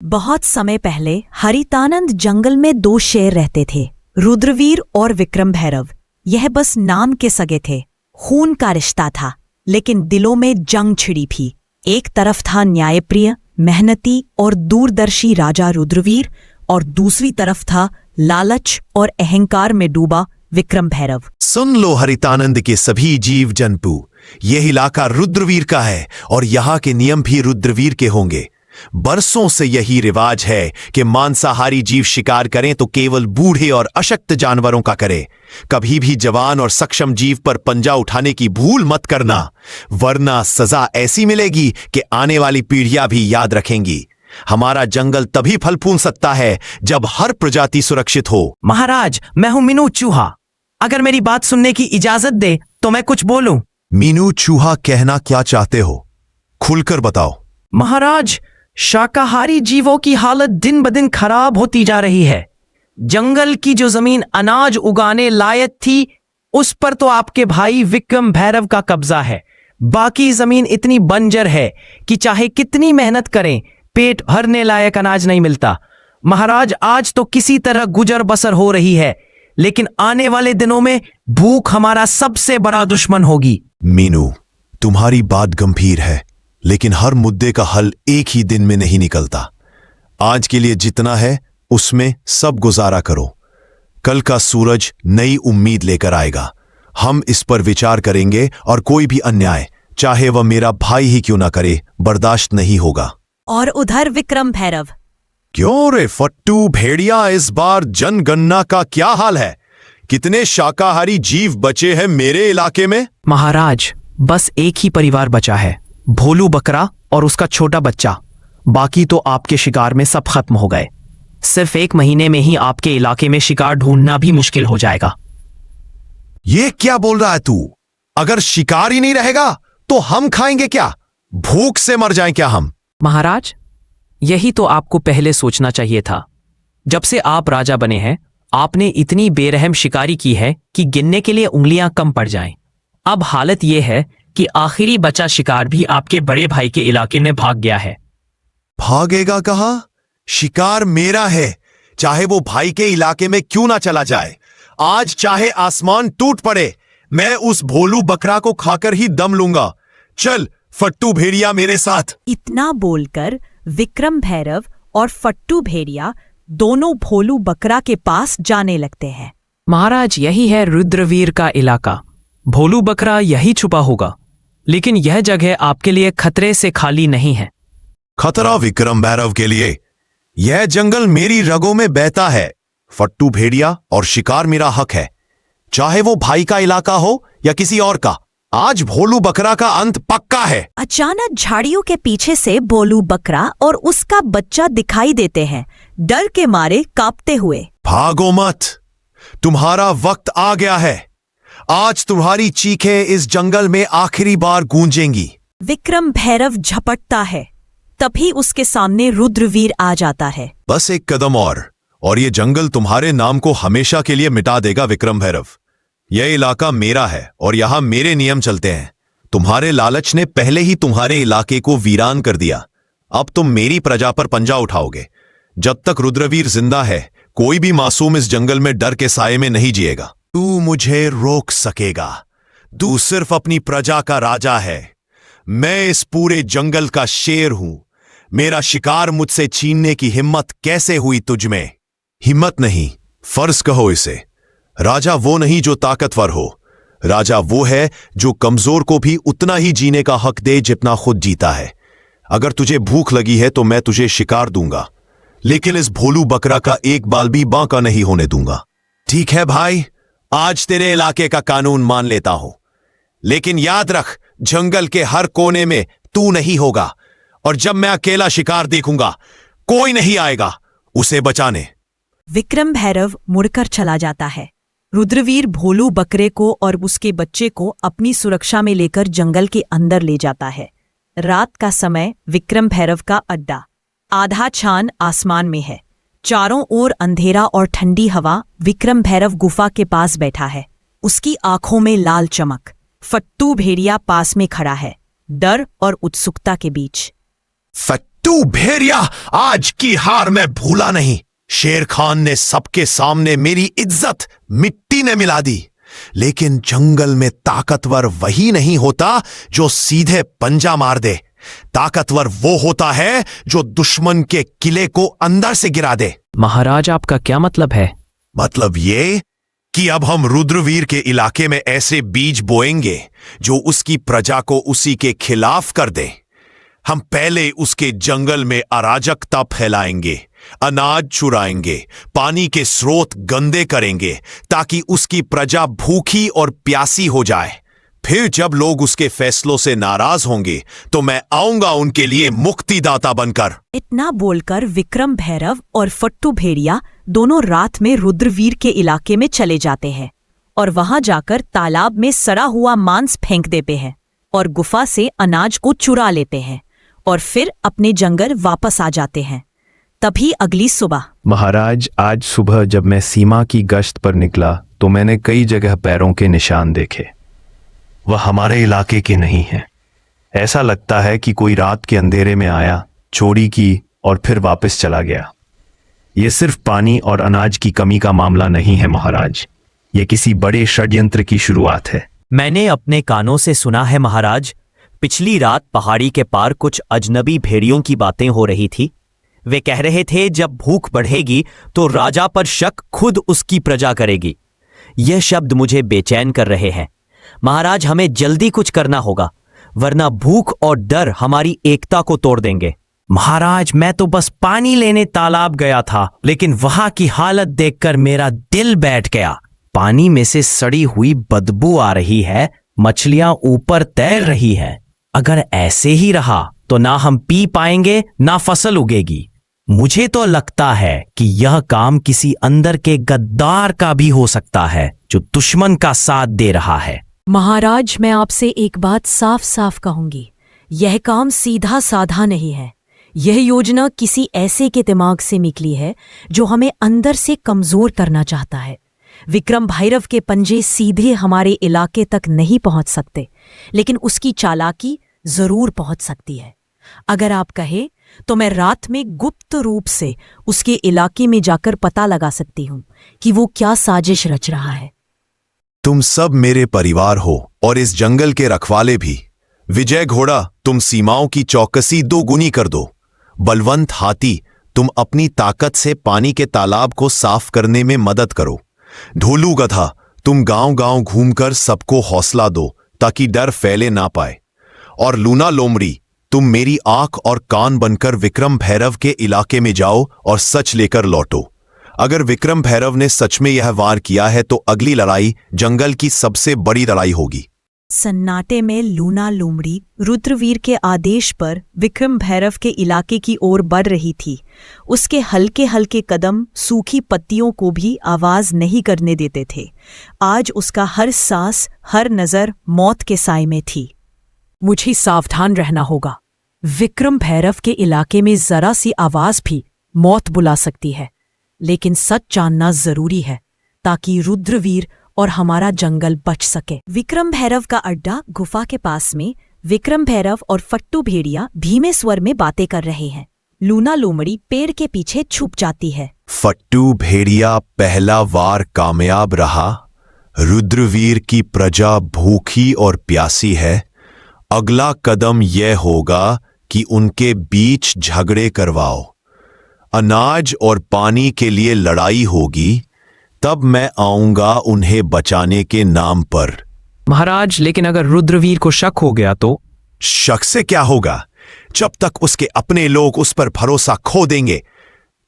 बहुत समय पहले हरितानंद जंगल में दो शेर रहते थे, रुद्रवीर और विक्रम भैरव। यह बस नाम के सगे थे, खून का रिश्ता था, लेकिन दिलों में जंग छिड़ी थी। एक तरफ था न्यायप्रिय, मेहनती और दूरदर्शी राजा रुद्रवीर, और दूसरी तरफ था लालच और अहंकार में डूबा विक्रम भैरव। सुन लो हरितानंद के सभी जीव जंतु, यह इलाका रुद्रवीर का है और यहाँ के नियम भी रुद्रवीर के होंगे। बरसों से यही रिवाज है कि मांसाहारी जीव शिकार करें तो केवल बूढ़े और अशक्त जानवरों का करें। कभी भी जवान और सक्षम जीव पर पंजा उठाने की भूल मत करना, वरना सजा ऐसी मिलेगी कि आने वाली पीढ़ियां भी याद रखेंगी। हमारा जंगल तभी फल फूल सकता है जब हर प्रजाति सुरक्षित हो। महाराज, मैं हूं मीनू चूहा। अगर मेरी बात सुनने की इजाजत दे तो मैं कुछ बोलूं। मीनू चूहा कहना क्या चाहते हो, खुलकर बताओ। महाराज, शाकाहारी जीवों की हालत दिन ब दिन खराब होती जा रही है। जंगल की जो जमीन अनाज उगाने लायक थी, उस पर तो आपके भाई विक्रम भैरव का कब्जा है। बाकी जमीन इतनी बंजर है कि चाहे कितनी मेहनत करें, पेट भरने लायक अनाज नहीं मिलता। महाराज, आज तो किसी तरह गुजर बसर हो रही है, लेकिन आने वाले दिनों में भूख हमारा सबसे बड़ा दुश्मन होगी। मीनू, तुम्हारी बात गंभीर है, लेकिन हर मुद्दे का हल एक ही दिन में नहीं निकलता। आज के लिए जितना है उसमें सब गुजारा करो, कल का सूरज नई उम्मीद लेकर आएगा। हम इस पर विचार करेंगे और कोई भी अन्याय, चाहे वह मेरा भाई ही क्यों ना करे, बर्दाश्त नहीं होगा। और उधर विक्रम भैरव। क्यों रे फट्टू भेड़िया, इस बार जनगणना का क्या हाल है? कितने शाकाहारी जीव बचे हैं मेरे इलाके में? महाराज, बस एक ही परिवार बचा है, भोलू बकरा और उसका छोटा बच्चा। बाकी तो आपके शिकार में सब खत्म हो गए। सिर्फ 1 महीने में ही आपके इलाके में शिकार ढूंढना भी मुश्किल हो जाएगा। ये क्या बोल रहा है तू? अगर शिकार ही नहीं रहेगा तो हम खाएंगे क्या? भूख से मर जाएं क्या हम? महाराज, यही तो आपको पहले सोचना चाहिए था। जब से आप राजा बने हैं, आपने इतनी बेरहम शिकारी की है कि गिनने के लिए उंगलियां कम पड़ जाएं। अब हालत यह है कि आखिरी बचा शिकार भी आपके बड़े भाई के इलाके में भाग गया है। भागेगा कहाँ? शिकार मेरा है, चाहे वो भाई के इलाके में क्यों ना चला जाए। आज चाहे आसमान टूट पड़े, मैं उस भोलू बकरा को खाकर ही दम लूंगा। चल फट्टू भेड़िया मेरे साथ। इतना बोलकर विक्रम भैरव और फट्टू भेड़िया दोनों भोलू बकरा के पास जाने लगते हैं। महाराज, यही है रुद्रवीर का इलाका। भोलू बकरा यही छुपा होगा, लेकिन यह जगह आपके लिए खतरे से खाली नहीं है। खतरा विक्रम भैरव के लिए? यह जंगल मेरी रगों में बहता है। फट्टू भेड़िया और शिकार मेरा हक है, चाहे वो भाई का इलाका हो या किसी और का। आज भोलू बकरा का अंत पक्का है। अचानक झाड़ियों के पीछे से भोलू बकरा और उसका बच्चा दिखाई देते हैं, डर के मारे कांपते हुए। भागो मत, तुम्हारा वक्त आ गया है। आज तुम्हारी चीखें इस जंगल में आखिरी बार गूंजेंगी। विक्रम भैरव झपटता है, तभी उसके सामने रुद्रवीर आ जाता है। बस एक कदम और ये जंगल तुम्हारे नाम को हमेशा के लिए मिटा देगा विक्रम भैरव। यह इलाका मेरा है और यहां मेरे नियम चलते हैं। तुम्हारे लालच ने पहले ही तुम्हारे इलाके को वीरान कर दिया। अब तुम मेरी प्रजा पर पंजा उठाओगे। जब तक रुद्रवीर जिंदा है, कोई भी मासूम इस जंगल में डर के साये में नहीं जिएगा। तू मुझे रोक सकेगा? तू सिर्फ अपनी प्रजा का राजा है। मैं इस पूरे जंगल का शेर हूं। मेरा शिकार मुझसे छीनने की हिम्मत कैसे हुई तुझमें? हिम्मत नहीं, फर्ज कहो इसे। राजा वो नहीं जो ताकतवर हो, राजा वो है जो कमजोर को भी उतना ही जीने का हक दे जितना खुद जीता है। अगर तुझे भूख लगी है तो मैं तुझे शिकार दूंगा, लेकिन इस भोलू बकरा का एक बाल भी बांका नहीं होने दूंगा। ठीक है भाई, आज तेरे इलाके का कानून मान लेता हूं, लेकिन याद रख, जंगल के हर कोने में तू नहीं होगा, और जब मैं अकेला शिकार देखूंगा, कोई नहीं आएगा उसे बचाने। विक्रम भैरव मुड़कर चला जाता है। रुद्रवीर भोलू बकरे को और उसके बच्चे को अपनी सुरक्षा में लेकर जंगल के अंदर ले जाता है। रात का समय विक्रम भैरव का अड्डा। आधा चांद आसमान में है, चारों ओर अंधेरा और ठंडी हवा। विक्रम भैरव गुफा के पास बैठा है, उसकी आंखों में लाल चमक। फट्टू भेड़िया पास में खड़ा है, डर और उत्सुकता के बीच। फट्टू फट्टू भेड़िया, आज की हार मैं भूला नहीं। शेर खान ने सबके सामने मेरी इज्जत मिट्टी ने मिला दी। लेकिन जंगल में ताकतवर वही नहीं होता जो सीधे पंजा मार दे। ताकतवर वो होता है जो दुश्मन के किले को अंदर से गिरा दे। महाराज, आपका क्या मतलब है? मतलब ये कि अब हम रुद्रवीर के इलाके में ऐसे बीज बोएंगे जो उसकी प्रजा को उसी के खिलाफ कर दे। हम पहले उसके जंगल में अराजकता फैलाएंगे, अनाज चुराएंगे, पानी के स्रोत गंदे करेंगे ताकि उसकी प्रजा भूखी और प्यासी हो जाए। फिर जब लोग उसके फैसलों से नाराज होंगे तो मैं आऊंगा उनके लिए मुक्तिदाता बनकर। इतना बोलकर विक्रम भैरव और फट्टू भेड़िया दोनों रात में रुद्रवीर के इलाके में चले जाते हैं और वहां जाकर तालाब में सड़ा हुआ मांस फेंक देते हैं और गुफा से अनाज को चुरा लेते हैं और फिर अपने जंगल वापस आ जाते हैं। तभी अगली सुबह। महाराज, आज सुबह जब मैं सीमा की गश्त पर निकला तो मैंने कई जगह पैरों के निशान देखे। वह हमारे इलाके के नहीं हैं। ऐसा लगता है कि कोई रात के अंधेरे में आया, चोरी की और फिर वापस चला गया। ये सिर्फ पानी और अनाज की कमी का मामला नहीं है महाराज, ये किसी बड़े षड्यंत्र की शुरुआत है। मैंने अपने कानों से सुना है महाराज, पिछली रात पहाड़ी के पार कुछ अजनबी भेड़ियों की बातें हो रही थी। वे कह रहे थे जब भूख बढ़ेगी तो राजा पर शक खुद उसकी प्रजा करेगी। यह शब्द मुझे बेचैन कर रहे हैं। महाराज, हमें जल्दी कुछ करना होगा, वरना भूख और डर हमारी एकता को तोड़ देंगे। महाराज, मैं तो बस पानी लेने तालाब गया था, लेकिन वहां की हालत देखकर मेरा दिल बैठ गया। पानी में से सड़ी हुई बदबू आ रही है, मछलियां ऊपर तैर रही है। अगर ऐसे ही रहा तो ना हम पी पाएंगे ना फसल उगेगी। मुझे तो लगता है कि यह काम किसी अंदर के गद्दार का भी हो सकता है जो दुश्मन का साथ दे रहा है। महाराज, मैं आपसे एक बात साफ साफ कहूंगी, यह काम सीधा साधा नहीं है। यह योजना किसी ऐसे के दिमाग से निकली है जो हमें अंदर से कमजोर करना चाहता है। विक्रम भैरव के पंजे सीधे हमारे इलाके तक नहीं पहुंच सकते, लेकिन उसकी चालाकी जरूर पहुंच सकती है। अगर आप कहे तो मैं रात में गुप्त रूप से उसके इलाके में जाकर पता लगा सकती हूं कि वो क्या साजिश रच रहा है। तुम सब मेरे परिवार हो और इस जंगल के रखवाले भी। विजय घोड़ा, तुम सीमाओं की चौकसी दोगुनी कर दो। बलवंत हाथी, तुम अपनी ताकत से पानी के तालाब को साफ करने में मदद करो। ढोलू गधा, तुम गांव-गांव घूमकर सबको हौसला दो ताकि डर फैले ना पाए। और लूना लोमड़ी, तुम मेरी आंख और कान बनकर विक्रम भैरव के इलाके में जाओ और सच लेकर लौटो। अगर विक्रम भैरव ने सच में यह वार किया है तो अगली लड़ाई जंगल की सबसे बड़ी लड़ाई होगी। सन्नाटे में लूना लोमड़ी रुद्रवीर के आदेश पर विक्रम भैरव के इलाके की ओर बढ़ रही थी। उसके हल्के हल्के कदम सूखी पत्तियों को भी आवाज नहीं करने देते थे। आज उसका हर सांस, हर नजर मौत के साए में थी। मुझे सावधान रहना होगा। विक्रम भैरव के इलाके में जरा सी आवाज भी मौत बुला सकती है, लेकिन सच जानना जरूरी है ताकि रुद्रवीर और हमारा जंगल बच सके। विक्रम भैरव का अड्डा गुफा के पास में विक्रम भैरव और फट्टू भेड़िया धीमे स्वर में बातें कर रहे हैं। लूना लोमड़ी पेड़ के पीछे छुप जाती है। फट्टू भेड़िया, पहला वार कामयाब रहा। रुद्रवीर की प्रजा भूखी और प्यासी है। अगला कदम यह होगा कि उनके बीच झगड़े करवाओ। अनाज और पानी के लिए लड़ाई होगी, तब मैं आऊंगा उन्हें बचाने के नाम पर। महाराज, लेकिन अगर रुद्रवीर को शक हो गया तो? शक से क्या होगा? जब तक उसके अपने लोग उस पर भरोसा खो देंगे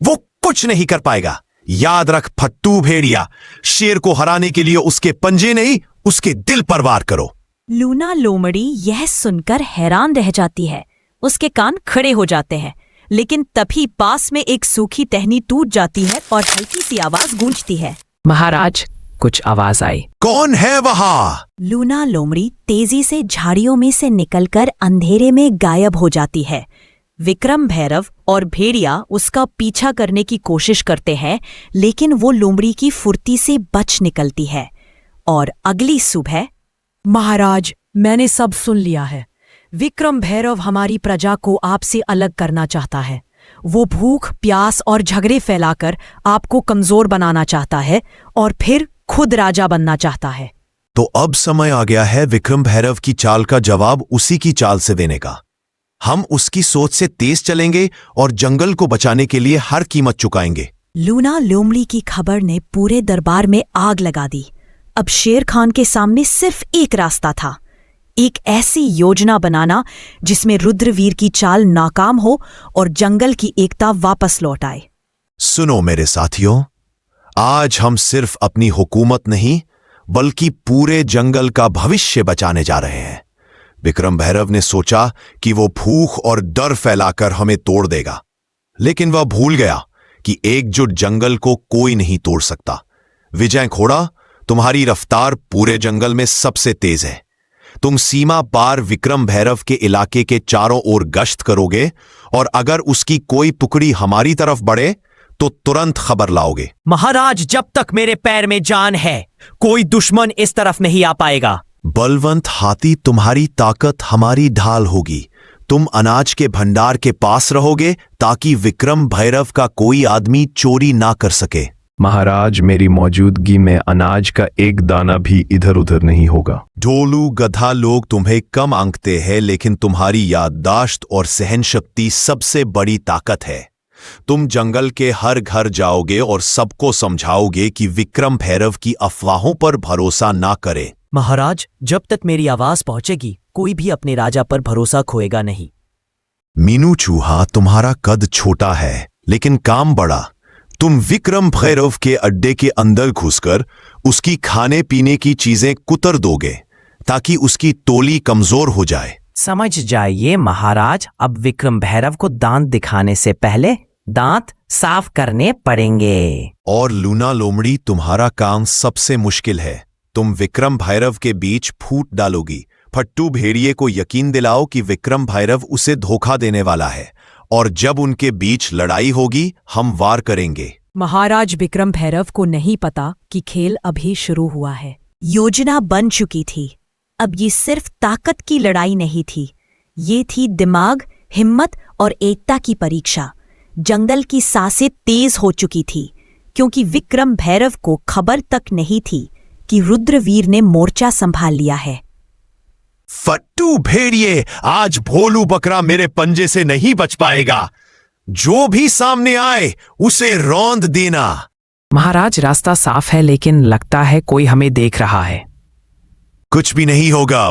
वो कुछ नहीं कर पाएगा। याद रख फट्टू भेड़िया, शेर को हराने के लिए उसके पंजे नहीं, उसके दिल पर वार करो। लूना लोमड़ी यह सुनकर हैरान रह जाती है। उसके कान खड़े हो जाते हैं, लेकिन तभी पास में एक सूखी टहनी टूट जाती है और हल्की सी आवाज गूंजती है। महाराज, कुछ आवाज आई। कौन है वहां? लूना लोमड़ी तेजी से झाड़ियों में से निकलकर अंधेरे में गायब हो जाती है। विक्रम भैरव और भेड़िया उसका पीछा करने की कोशिश करते हैं, लेकिन वो लोमड़ी की फुर्ती से बच निकलती है। और अगली सुबह। महाराज, मैंने सब सुन लिया है। विक्रम भैरव हमारी प्रजा को आपसे अलग करना चाहता है। वो भूख, प्यास और झगड़े फैलाकर आपको कमजोर बनाना चाहता है और फिर खुद राजा बनना चाहता है। तो अब समय आ गया है विक्रम भैरव की चाल का जवाब उसी की चाल से देने का। हम उसकी सोच से तेज चलेंगे और जंगल को बचाने के लिए हर कीमत चुकाएंगे। लूना लोमड़ी की खबर ने पूरे दरबार में आग लगा दी। अब शेर खान के सामने सिर्फ एक रास्ता था, एक ऐसी योजना बनाना जिसमें रुद्रवीर की चाल नाकाम हो और जंगल की एकता वापस लौट आए। सुनो मेरे साथियों, आज हम सिर्फ अपनी हुकूमत नहीं बल्कि पूरे जंगल का भविष्य बचाने जा रहे हैं। विक्रम भैरव ने सोचा कि वो भूख और डर फैलाकर हमें तोड़ देगा, लेकिन वह भूल गया कि एकजुट जंगल को कोई नहीं तोड़ सकता। विजय घोड़ा, तुम्हारी रफ्तार पूरे जंगल में सबसे तेज है। तुम सीमा पार विक्रम भैरव के इलाके के चारों ओर गश्त करोगे और अगर उसकी कोई टुकड़ी हमारी तरफ बढ़े तो तुरंत खबर लाओगे। महाराज, जब तक मेरे पैर में जान है कोई दुश्मन इस तरफ नहीं आ पाएगा। बलवंत हाथी, तुम्हारी ताकत हमारी ढाल होगी। तुम अनाज के भंडार के पास रहोगे ताकि विक्रम भैरव का कोई आदमी चोरी ना कर सके। महाराज, मेरी मौजूदगी में अनाज का एक दाना भी इधर उधर नहीं होगा। ढोलू गधा लोग तुम्हें कम आंकते हैं, लेकिन तुम्हारी याददाश्त और सहन शक्ति सबसे बड़ी ताकत है। तुम जंगल के हर घर जाओगे और सबको समझाओगे कि विक्रम भैरव की अफवाहों पर भरोसा ना करे। महाराज, जब तक मेरी आवाज पहुंचेगी कोई भी अपने राजा पर भरोसा खोएगा नहीं। मीनू चूहा, तुम्हारा कद छोटा है लेकिन काम बड़ा। तुम विक्रम भैरव के अड्डे के अंदर घुसकर उसकी खाने पीने की चीजें कुतर दोगे ताकि उसकी टोली कमजोर हो जाए। समझ जाइए महाराज, अब विक्रम भैरव को दांत दिखाने से पहले दांत साफ करने पड़ेंगे। और लूना लोमड़ी, तुम्हारा काम सबसे मुश्किल है। तुम विक्रम भैरव के बीच फूट डालोगी। फट्टू भेड़िए को यकीन दिलाओ कि विक्रम भैरव उसे धोखा देने वाला है और जब उनके बीच लड़ाई होगी हम वार करेंगे। महाराज, विक्रम भैरव को नहीं पता कि खेल अभी शुरू हुआ है। योजना बन चुकी थी। अब ये सिर्फ ताकत की लड़ाई नहीं थी, ये थी दिमाग, हिम्मत और एकता की परीक्षा। जंगल की सांसें तेज हो चुकी थी क्योंकि विक्रम भैरव को खबर तक नहीं थी कि रुद्रवीर ने मोर्चा संभाल लिया है। फट्टू भेड़िए, आज भोलू बकरा मेरे पंजे से नहीं बच पाएगा। जो भी सामने आए उसे रौंद देना। महाराज, रास्ता साफ है लेकिन लगता है कोई हमें देख रहा है। कुछ भी नहीं होगा।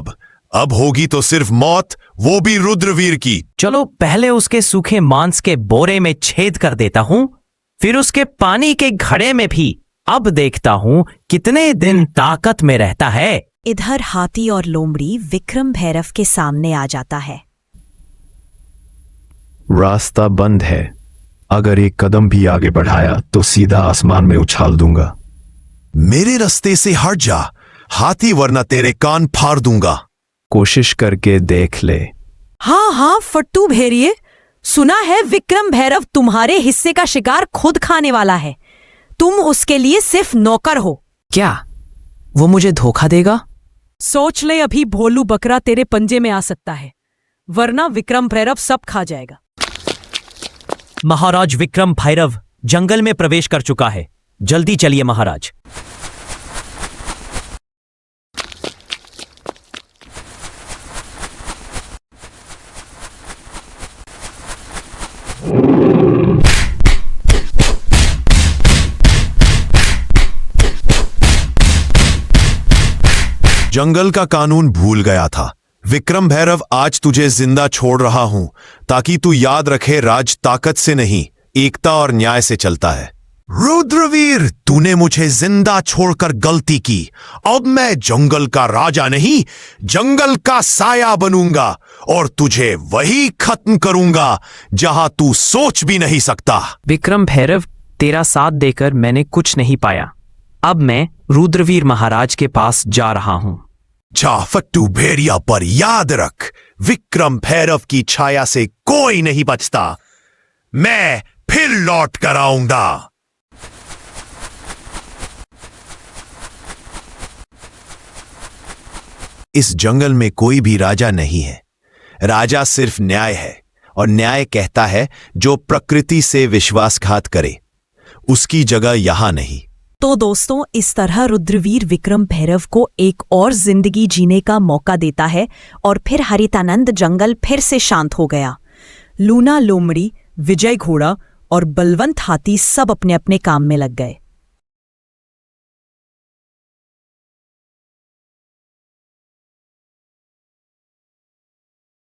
अब होगी तो सिर्फ मौत, वो भी रुद्रवीर की। चलो पहले उसके सूखे मांस के बोरे में छेद कर देता हूं, फिर उसके पानी के घड़े में भी। अब देखता हूं कितने दिन ताकत में रहता है। इधर हाथी और लोमड़ी विक्रम भैरव के सामने आ जाता है। रास्ता बंद है। अगर एक कदम भी आगे बढ़ाया तो सीधा आसमान में उछाल दूंगा। मेरे रास्ते से हट जा हाथी, वरना तेरे कान फाड़ दूंगा। कोशिश करके देख ले। हाँ हाँ फट्टू भेड़िए, सुना है विक्रम भैरव तुम्हारे हिस्से का शिकार खुद खाने वाला है। तुम उसके लिए सिर्फ नौकर हो। क्या वो मुझे धोखा देगा? सोच ले, अभी भोलू बकरा तेरे पंजे में आ सकता है, वरना विक्रम भैरव सब खा जाएगा। महाराज, विक्रम भैरव जंगल में प्रवेश कर चुका है। जल्दी चलिए महाराज। जंगल का कानून भूल गया था। विक्रम भैरव, आज तुझे जिंदा छोड़ रहा हूं ताकि तू याद रखे राज ताकत से नहीं, एकता और न्याय से चलता है। रुद्रवीर, तूने मुझे जिंदा छोड़कर गलती की। अब मैं जंगल का राजा नहीं, जंगल का साया बनूंगा और तुझे वही खत्म करूंगा जहां तू सोच भी नहीं सकता। विक्रम भैरव, तेरा साथ देकर मैंने कुछ नहीं पाया। अब मैं रुद्रवीर महाराज के पास जा रहा हूं। जा फट्टू भेड़िया, पर याद रख विक्रम भैरव की छाया से कोई नहीं बचता। मैं फिर लौट कर आऊंगा। इस जंगल में कोई भी राजा नहीं है, राजा सिर्फ न्याय है, और न्याय कहता है जो प्रकृति से विश्वासघात करे उसकी जगह यहां नहीं। तो दोस्तों, इस तरह रुद्रवीर विक्रम भैरव को एक और जिंदगी जीने का मौका देता है और फिर हरितानंद जंगल फिर से शांत हो गया। लूना लोमड़ी, विजय घोड़ा और बलवंत हाथी सब अपने अपने काम में लग गए।